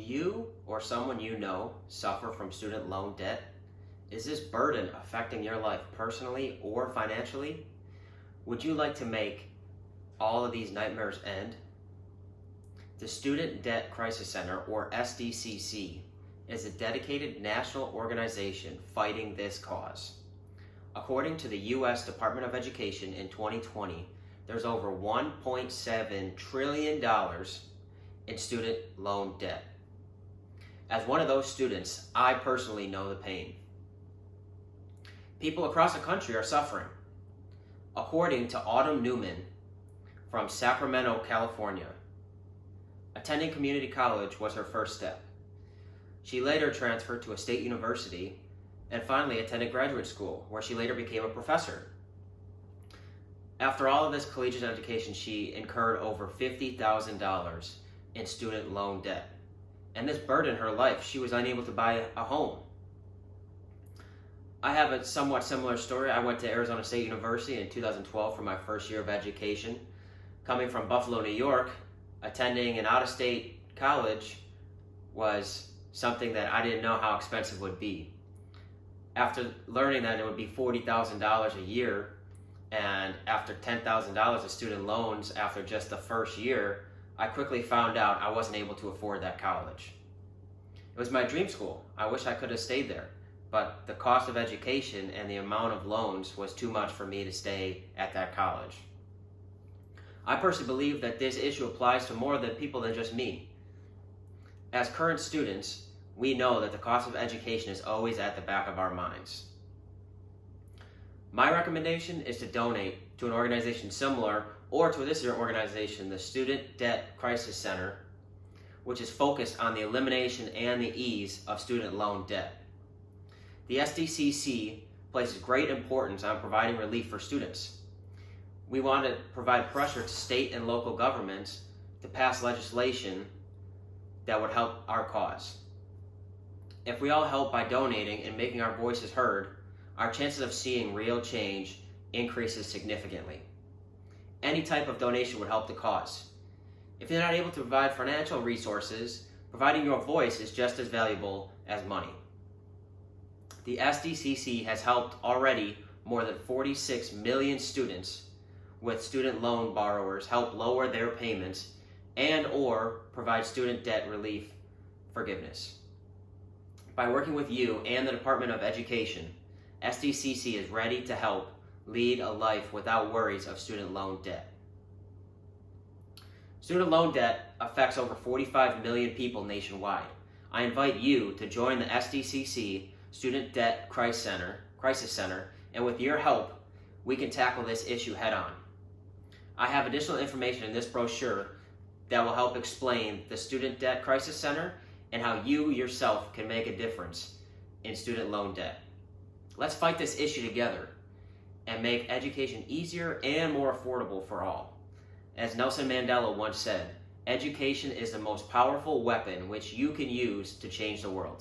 you or someone you know suffer from student loan debt? Is this burden affecting your life personally or financially? Would you like to make all of these nightmares end? The Student Debt Crisis Center, or SDCC, is a dedicated national organization fighting this cause. According to the U.S. Department of Education in 2020, there's over $1.7 trillion in student loan debt. As one of those students, I personally know the pain. People across the country are suffering. According to Autumn Newman from Sacramento, California, attending community college was her first step. She later transferred to a state university and finally attended graduate school, where she later became a professor. After all of this collegiate education, she incurred over $50,000 in student loan debt. And this burdened her life. She was unable to buy a home. I have a somewhat similar story. I went to Arizona State University in 2012 for my first year of education. Coming from Buffalo, New York, attending an out-of-state college was something that I didn't know how expensive it would be. After learning that it would be $40,000 a year, and after $10,000 of student loans after just the first year, I quickly found out I wasn't able to afford that college. It was my dream school. I wish I could have stayed there, but the cost of education and the amount of loans was too much for me to stay at that college. I personally believe that this issue applies to more than people than just me. As current students, we know that the cost of education is always at the back of our minds. My recommendation is to donate to an organization similar or to this organization, the Student Debt Crisis Center, which is focused on the elimination and the ease of student loan debt. The SDCC places great importance on providing relief for students. We want to provide pressure to state and local governments to pass legislation that would help our cause. If we all help by donating and making our voices heard, our chances of seeing real change increases significantly. Any type of donation would help the cause. If you're not able to provide financial resources, providing your voice is just as valuable as money. The SDCC has helped already more than 46 million students with student loan borrowers help lower their payments and or provide student debt relief forgiveness. By working with you and the Department of Education, SDCC is ready to help lead a life without worries of student loan debt. Student loan debt affects over 45 million people nationwide. I invite you to join the SDCC Student Debt Crisis Center, and with your help, we can tackle this issue head on. I have additional information in this brochure that will help explain the Student Debt Crisis Center and how you yourself can make a difference in student loan debt. Let's fight this issue together and make education easier and more affordable for all. As Nelson Mandela once said, education is the most powerful weapon which you can use to change the world.